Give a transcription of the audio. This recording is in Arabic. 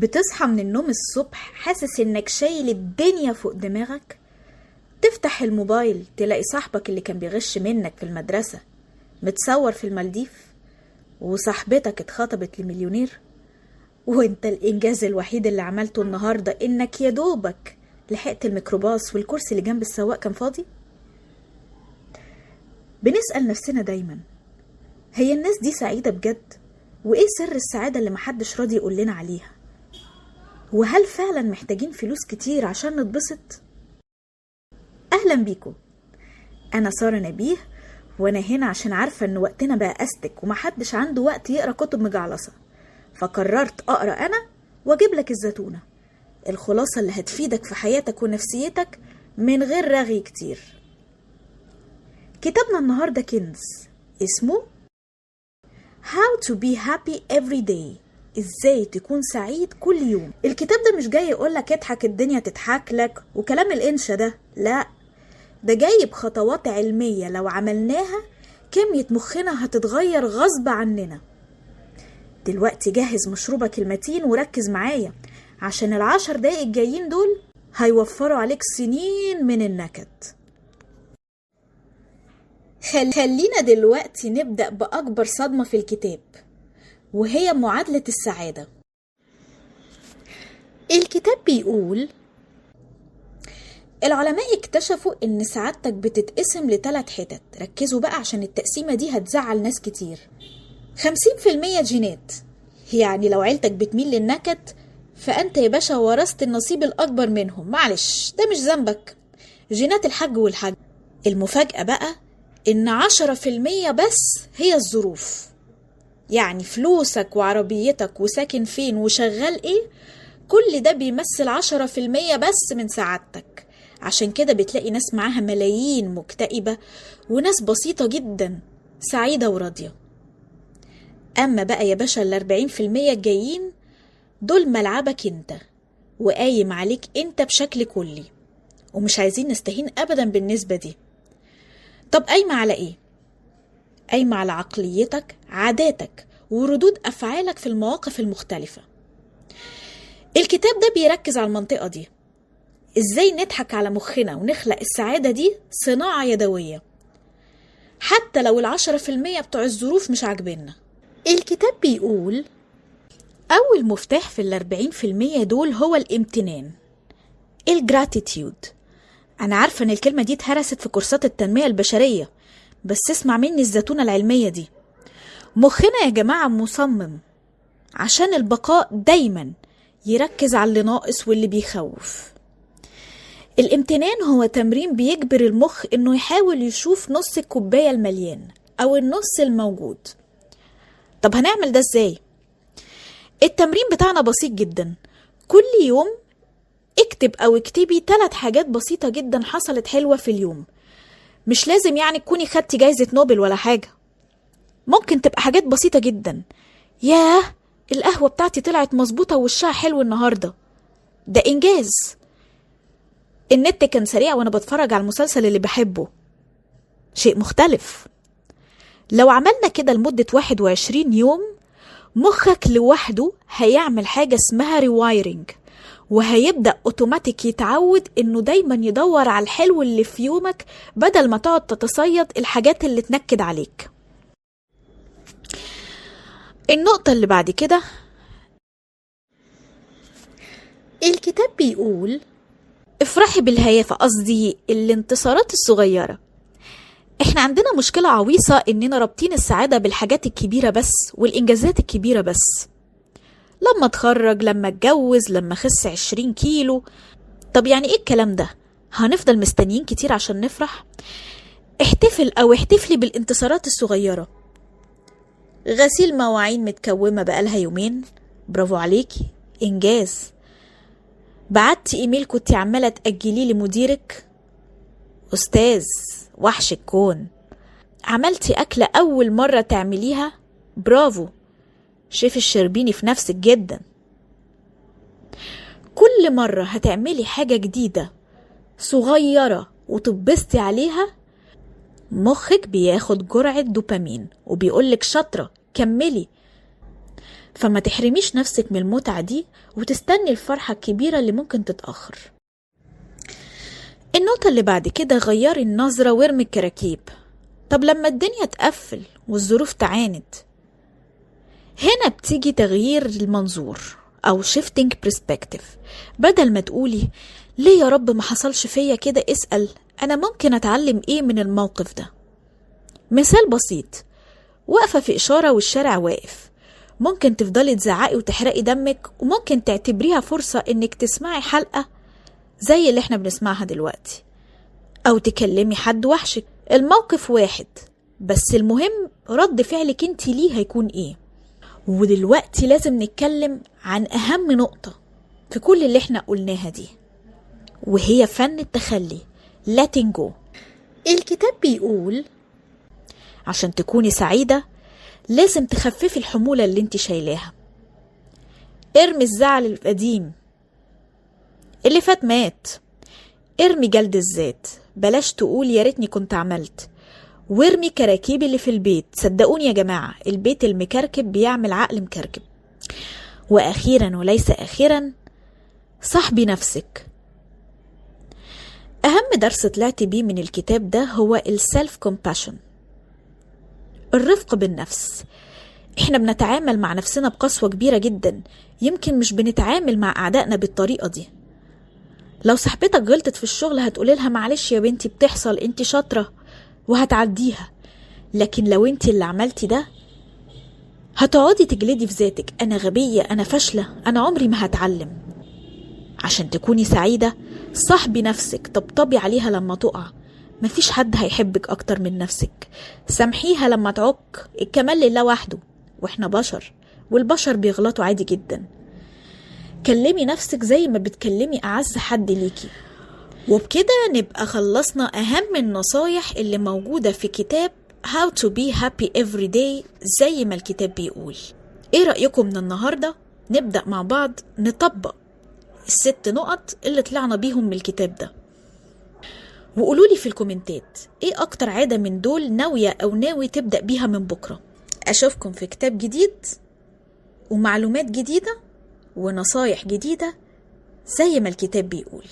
بتصحى من النوم الصبح حاسس انك شايل الدنيا فوق دماغك؟ تفتح الموبايل تلاقي صاحبك اللي كان بيغش منك في المدرسة متصور في المالديف، وصاحبتك اتخطبت لمليونير، وانت الانجاز الوحيد اللي عملته النهاردة انك يدوبك لحقت الميكروباص والكرسي اللي جنب السواق كان فاضي. بنسأل نفسنا دايما، هي الناس دي سعيدة بجد؟ وايه سر السعادة اللي محدش راضي يقول لنا عليها؟ وهل فعلا محتاجين فلوس كتير عشان نتبسط؟ اهلا بيكم، انا سارة نبيه، وانا هنا عشان عارفة ان وقتنا بقى استك ومحدش عنده وقت يقرأ كتب مجعلصة، فقررت اقرأ انا واجيب لك الزتونة، الخلاصة اللي هتفيدك في حياتك ونفسيتك من غير رغي كتير. كتابنا النهاردة كنز اسمه How to be happy every day، ازاي تكون سعيد كل يوم. الكتاب ده مش جاي يقولك اضحك الدنيا تضحك لك وكلام الانشا ده، لا، ده جاي بخطوات علمية لو عملناها كمية مخنا هتتغير غصب عننا. دلوقتي جهز مشروبك المتين وركز معايا، عشان 10 دقايق الجايين دول هيوفروا عليك سنين من النكد. خلينا دلوقتي نبدأ بأكبر صدمة في الكتاب، وهي معادلة السعادة. الكتاب بيقول العلماء اكتشفوا ان سعادتك بتتقسم ل3 حتت، ركزوا بقى عشان التقسيمة دي هتزعل ناس كتير. 50% جينات، يعني لو عيلتك بتميل للنكد فأنت يا باشا ورثت النصيب الأكبر منهم، معلش ده مش ذنبك، جينات الحج والحج. المفاجأة بقى إن 10% بس هي الظروف، يعني فلوسك وعربيتك وساكن فين وشغال إيه، كل ده بيمثل 10% بس من سعادتك. عشان كده بتلاقي ناس معاها ملايين مكتئبة وناس بسيطة جدا سعيدة وراضية. أما بقى يا باشا 40% الجايين دول ملعبك انت، وقايم عليك انت بشكل كلي، ومش عايزين نستهين أبدا بالنسبة دي. طب قايمة على ايه؟ قايمة على عقليتك، عاداتك، وردود أفعالك في المواقف المختلفة. الكتاب ده بيركز على المنطقة دي، ازاي نضحك على مخنا ونخلق السعادة دي صناعة يدوية، حتى لو 10% بتوع الظروف مش عاجبيننا. الكتاب بيقول أول مفتاح في 40% دول هو الامتنان، الجراتيتيود. أنا عارفة إن الكلمة دي اتهرست في كورسات التنمية البشرية، بس اسمع مني الزتونة العلمية دي. مخنا يا جماعة مصمم عشان البقاء دايما يركز على اللي ناقص واللي بيخوف. الامتنان هو تمرين بيجبر المخ إنه يحاول يشوف نص الكوباية المليان أو النص الموجود. طب هنعمل ده ازاي؟ التمرين بتاعنا بسيط جدا، كل يوم اكتب او اكتبي 3 حاجات بسيطة جدا حصلت حلوة في اليوم. مش لازم يعني تكوني خدتي جايزة نوبل ولا حاجة، ممكن تبقى حاجات بسيطة جدا. ياه، القهوة بتاعتي طلعت مظبوطة ووشها حلو النهاردة، ده انجاز. النت كان سريع وانا بتفرج على المسلسل اللي بحبه، شيء مختلف. لو عملنا كده لمدة 21 يوم مخك لوحده هيعمل حاجة اسمها ريوايرنج، وهيبدأ اوتوماتيك يتعود انه دايما يدور على الحلو اللي في يومك بدل ما تقعد تتصيد الحاجات اللي تنكد عليك. النقطة اللي بعد كده، الكتاب بيقول افرحي بالهيافة، قصدي الانتصارات الصغيرة. احنا عندنا مشكلة عويصة اننا رابطين السعادة بالحاجات الكبيرة بس والانجازات الكبيرة بس، لما اتخرج، لما اتجوز، لما خس 20 كيلو. طب يعني ايه الكلام ده؟ هنفضل مستنيين كتير عشان نفرح؟ احتفل او احتفلي بالانتصارات الصغيرة. غسيل مواعين متكومة بقالها يومين، برافو عليكي، انجاز. بعتي ايميل كنتي عمالة تأجليه لمديرك، استاذ، وحش الكون. عملتي أكلة أول مرة تعمليها، برافو، شيف الشربيني في نفسك جدا. كل مرة هتعملي حاجة جديدة صغيرة وتبسطي عليها، مخك بياخد جرعة دوبامين وبيقولك شاطرة كملي. فما تحرميش نفسك من المتعة دي وتستني الفرحة الكبيرة اللي ممكن تتأخر. النقطة اللي بعد كده، غيري النظرة وارمي الكراكيب. طب لما الدنيا تقفل والظروف تعاند، هنا بتيجي تغيير المنظور أو shifting perspective. بدل ما تقولي ليه يا رب ما حصلش فيا كده، اسأل أنا ممكن أتعلم إيه من الموقف ده. مثال بسيط، واقفة في إشارة والشارع واقف، ممكن تفضلي تزعقي وتحرقي دمك، وممكن تعتبريها فرصة إنك تسمعي حلقة زي اللي احنا بنسمعها دلوقتي، أو تكلمي حد وحشك. الموقف واحد، بس المهم رد فعلك انت ليه هيكون ايه. ودلوقتي لازم نتكلم عن أهم نقطة في كل اللي احنا قلناها دي، وهي فن التخلي، letting go. الكتاب بيقول عشان تكوني سعيدة لازم تخففي الحمولة اللي انت شايلاها. ارمي الزعل القديم، اللي فات مات. ارمي جلد الذات، بلاش تقول يا ريتني كنت عملت. وارمي كراكيب اللي في البيت. صدقوني يا جماعة، البيت المكركب بيعمل عقل مكركب. وأخيرا وليس آخرا، صاحبي نفسك. أهم درس طلعت بيه من الكتاب ده هو السلف كومباشن، الرفق بالنفس. احنا بنتعامل مع نفسنا بقسوة كبيرة جدا، يمكن مش بنتعامل مع أعدائنا بالطريقة دي. لو صاحبتك غلطت في الشغل هتقولي لها معلش يا بنتي بتحصل، انت شاطرة، وهتعديها. لكن لو انت اللي عملتي ده هتقعدي تجلدي في ذاتك، انا غبية، انا فاشلة، انا عمري ما هتعلم. عشان تكوني سعيدة صاحبي نفسك، طبطبي عليها لما تقع. مفيش حد هيحبك اكتر من نفسك. سامحيها لما تعك، الكمال لله وحده، واحنا بشر والبشر بيغلطوا عادي جدا. كلمي نفسك زي ما بتكلمي اعز حد ليكي. وبكده نبقى خلصنا اهم النصايح اللي موجودة في كتاب How to be happy every day زي ما الكتاب بيقول. ايه رأيكم من النهاردة نبدأ مع بعض نطبق ال6 نقط اللي طلعنا بيهم من الكتاب ده؟ وقولولي في الكومنتات ايه اكتر عادة من دول ناوية او ناوي تبدأ بيها من بكرة. اشوفكم في كتاب جديد ومعلومات جديدة ونصايح جديدة زي ما الكتاب بيقول.